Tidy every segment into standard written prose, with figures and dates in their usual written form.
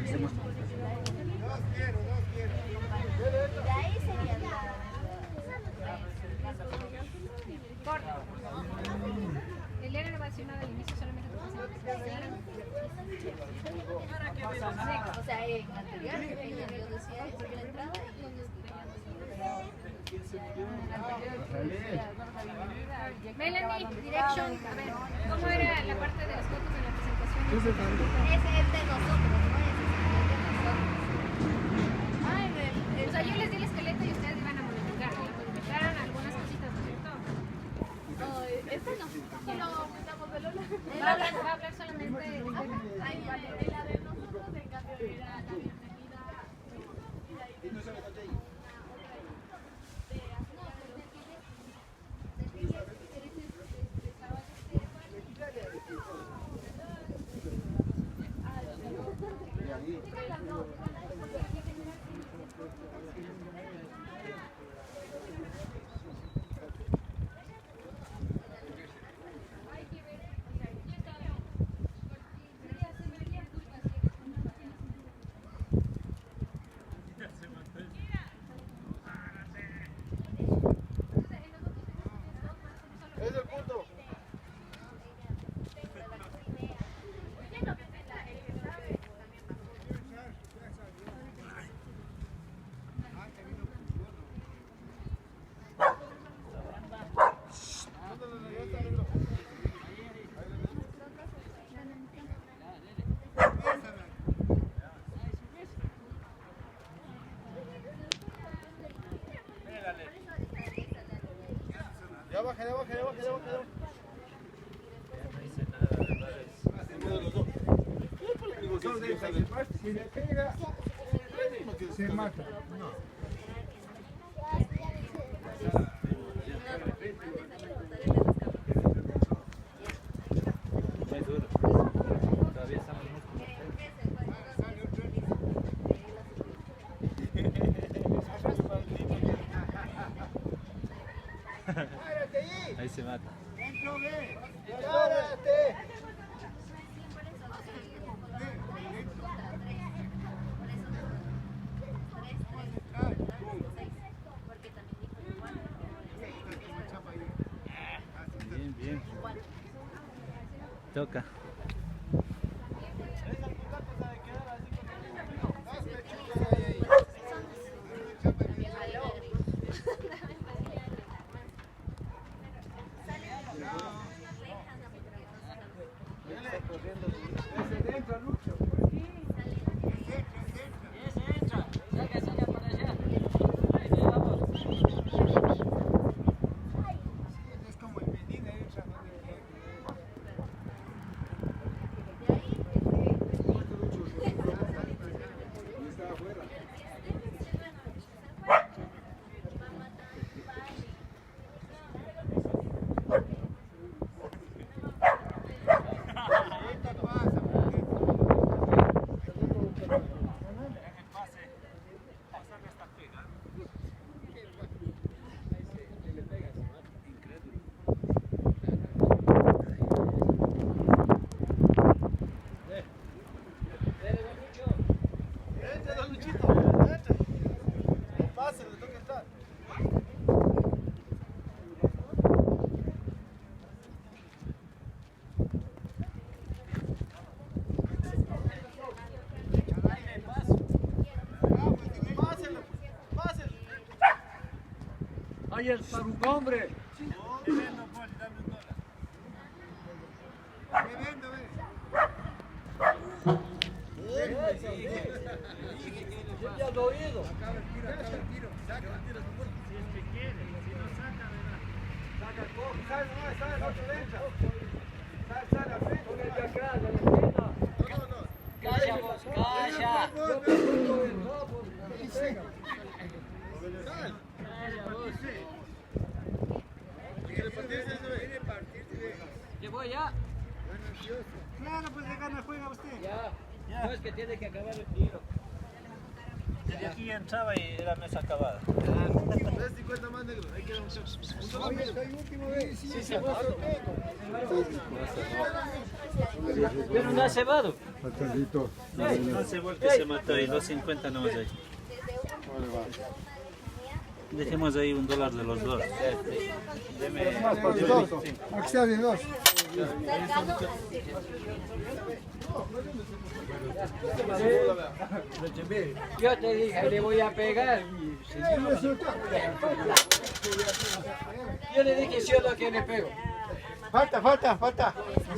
hacemos. De ahí sería Corto. El era relacionado al inicio solamente con o sea, en anterior, yo decía eso en la entrada y ellos Melanie, direction. A ver, ¿cómo era la parte de las fotos en la presentación? ese es de nosotros, ¿no? Ese es el de nosotros. O sea, yo les di el esqueleto y ustedes iban a modificar. Modificaron algunas cositas, ¿no es cierto? No, este no. Solo aumentamos de Lola. Va a hablar solamente de Ahí vale, la de nosotros, en cambio, era la bienvenida. Y no se me conté ahí. Es el punto. Ya baja, ya baja, ya baja, ya baja, ya baja. Si le pega, se mata. Muy duro. Todavía estamos ahí se mata. ¡Párate! Bien, bien. Toca. Ese entra, Lucho. Es como en Medina, entra estaba afuera. ¡Ay, el tarugo, hombre! Ya lo he oído. Saca el tiro. Si es que quiere, si no saca, ¿verdad? Saca el cojo. Sale, no te deja. Sale al frente. Ponete acá, de la esquina. Calla vos, calla. Yo te pongo el rabo, me pega. Calla vos. Yo voy ya. Claro, pues le gana, juega usted. Ya. No es que tiene que acabar el tiro. Desde aquí entraba y era mesa acabada. 350 más negro. Ahí queda un solo. Oye, soy último, ¿ves? Sí, sí, Pero no ha cebado. No se vuelve que se mató ahí, 2.50 nomás ahí. Dejemos ahí $1 de los dos. Deme, Aquí está de dos. Cercano al Yo te dije, le voy a pegar. Yo le dije, sí o no, que le pego. Falta.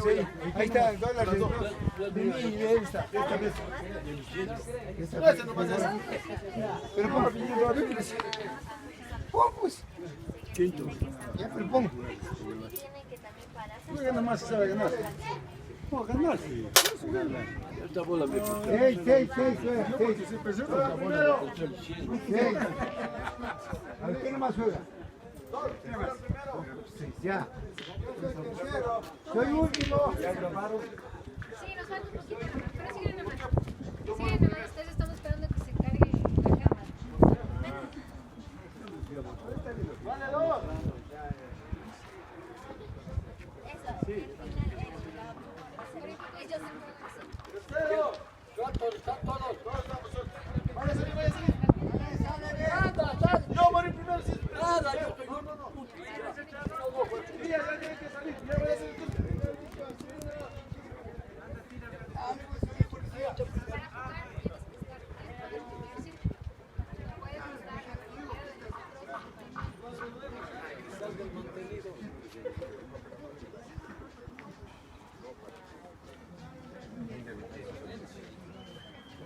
Sí, ahí está el dólar de dos. Ahí está. Pero ponga piñón, a ver qué les... Pon, pues. Quinto. Ya, pero pon. tienen que también pararse. No gana más, sabe ganar. No, ganar, sí. Seis. A ver, ¿quién más juega? Seis, ya. Soy último. Ya grabaron. Sí, nos falta un poquito, pero siguen nomás. Siguen nomás, ustedes estamos esperando que se cargue la cámara. Vale, dos. Tercero. Están todos. Vaya a salir. Yo morí primero. Sí. Nada, yo estoy Sí, ya tiene que salir. Ya voy a salir.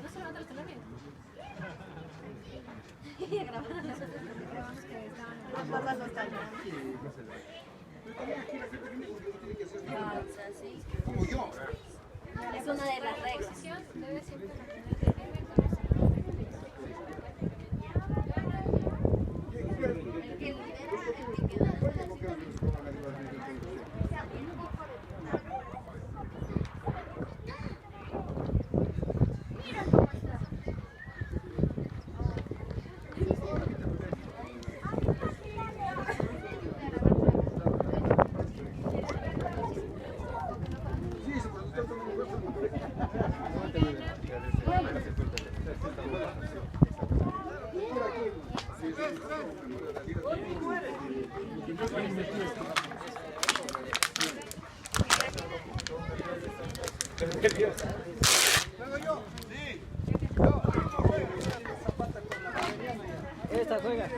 ¿No se levanta el teléfono? Como yo. Es una de las reglas. Debe ser El que libera, el que queda Esta juega.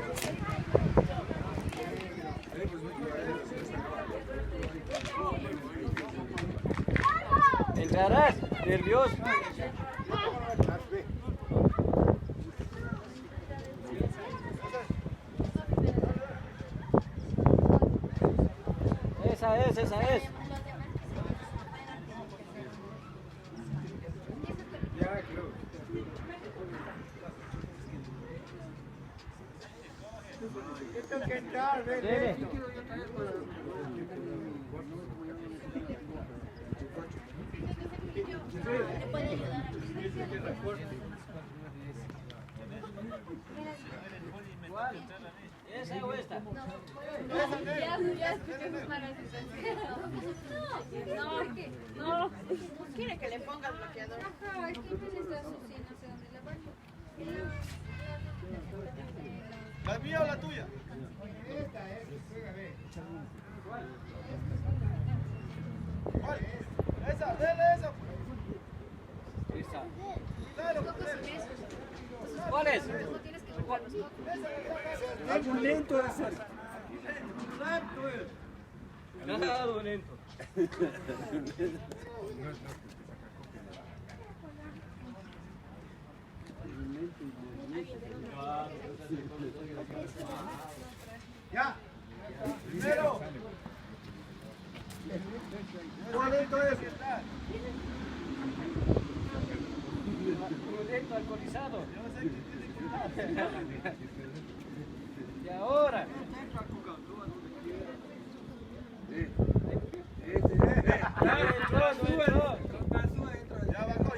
Entrarás, nervioso. Esa es. Ya, creo. Tengo que entrar, Dele. te puede ayudar. ¿Esa o esta? Ya escuché sus manos. No, es que no. Quiere que le pongas bloqueador. Ajá, es que pues está así, no sé dónde la pongo. ¿La mía o la tuya? ¿Cuál? Esa, dele esa. Esa. Claro, ¿Cuál es? No tienes que jugar los cocos. Algo lento de hacer. Nada, lento. Ya. primero. ¿Cuál lento es? Lento, alcoholizado. Y ahora. Ya bajó.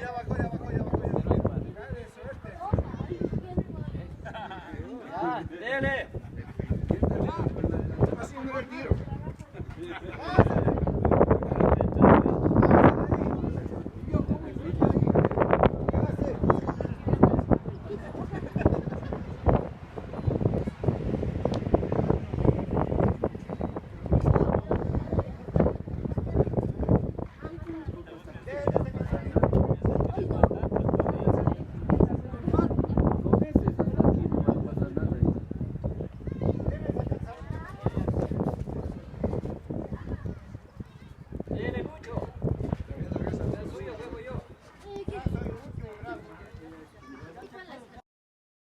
Dele,